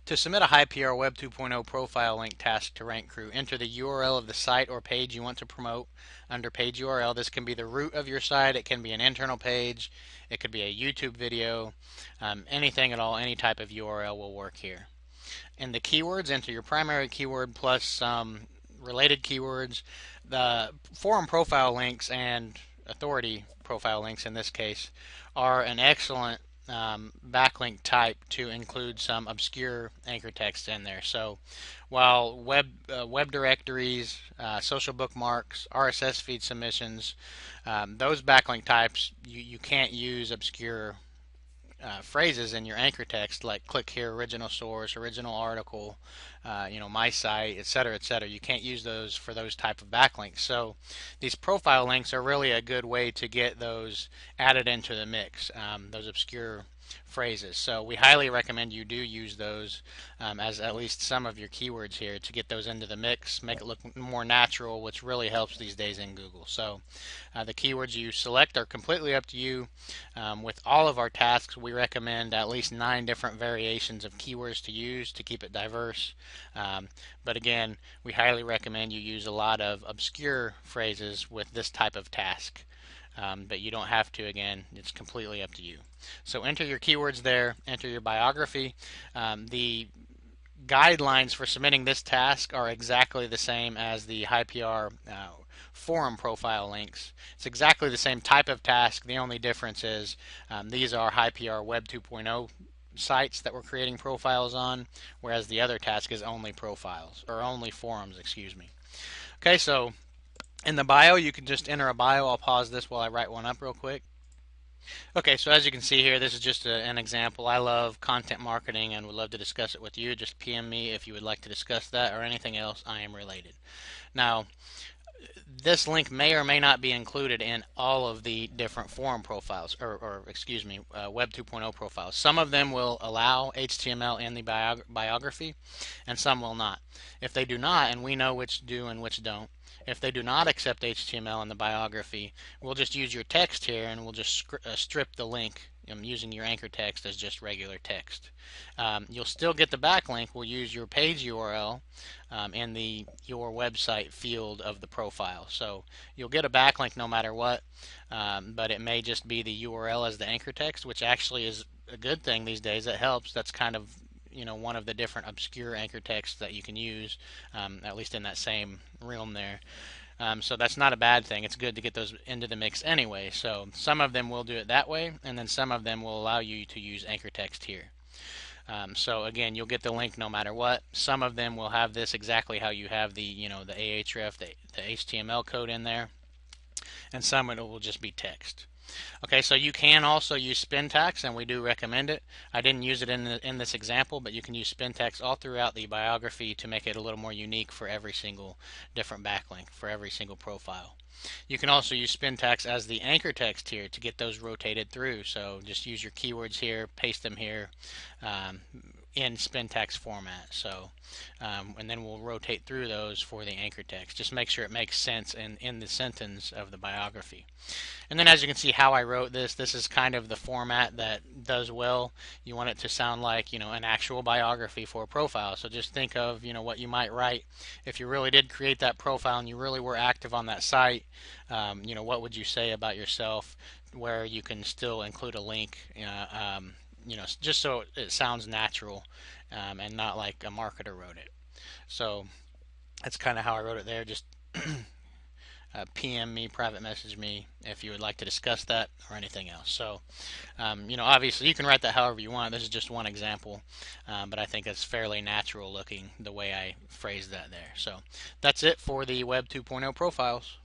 To submit a high PR Web 2.0 profile link task to RankCrew, enter the URL of the site or page you want to promote under page URL. This can be the root of your site, it can be an internal page, it could be a YouTube video, anything at all, any type of URL will work here. In the keywords, enter your primary keyword plus some related keywords. The forum profile links and authority profile links in this case are an excellent backlink type to include some obscure anchor text in there. So while web directories, social bookmarks, RSS feed submissions, those backlink types, you can't use obscure phrases in your anchor text like click here, original source, original article, my site, etc., etc. You can't use those for those type of backlinks. So these profile links are really a good way to get those added into the mix, those obscure phrases. So we highly recommend you do use those as at least some of your keywords here to get those into the mix, make it look more natural, which really helps these days in Google. So the keywords you select are completely up to you. With all of our tasks, we recommend at least 9 different variations of keywords to use to keep it diverse. But again, we highly recommend you use a lot of obscure phrases with this type of task. But you don't have to. Again, it's completely up to you. So enter your keywords there, enter your biography. The guidelines for submitting this task are exactly the same as the high PR forum profile links. It's exactly the same type of task. The only difference is these are high PR Web 2.0 sites that we're creating profiles on, whereas the other task is only profiles, or only forums, excuse me. Okay, so in the bio, you can just enter a bio. I'll pause this while I write one up real quick. Okay, so as you can see here, this is just an example. I love content marketing and would love to discuss it with you. Just PM me if you would like to discuss that or anything else I am related. Now, this link may or may not be included in all of the different forum profiles, or excuse me, Web 2.0 profiles. Some of them will allow HTML in the biography, and some will not. If they do not, and we know which do and which don't, if they do not accept HTML in the biography, we'll just use your text here and we'll just strip the link using your anchor text as just regular text. You'll still get the backlink. We'll use your page URL in the your website field of the profile. So you'll get a backlink no matter what, but it may just be the URL as the anchor text, which actually is a good thing these days. It helps. That's kind of one of the different obscure anchor texts that you can use, at least in that same realm there. So that's not a bad thing. It's good to get those into the mix anyway. So some of them will do it that way, and then some of them will allow you to use anchor text here. So again, you'll get the link no matter what. Some of them will have this exactly how you have the the ahref, the HTML code in there, and some it will just be text. Okay, so you can also use spin tags, and we do recommend it. I didn't use it in this example, but you can use spin tags all throughout the biography to make it a little more unique for every single different backlink, for every single profile. You can also use spin tags as the anchor text here to get those rotated through. So just use your keywords here, paste them here in spin tags format. So and then we'll rotate through those for the anchor text. Just make sure it makes sense in the sentence of the biography. And then as you can see how I wrote this, this is kind of the format that does well. You want it to sound like an actual biography for a profile. So just think of what you might write if you really did create that profile and you really were active on that site. What would you say about yourself, where you can still include a link, just so it sounds natural and not like a marketer wrote it. So that's kind of how I wrote it there. Just PM me, private message me if you would like to discuss that or anything else. So, obviously you can write that however you want. This is just one example, but I think it's fairly natural looking the way I phrased that there. So that's it for the Web 2.0 profiles.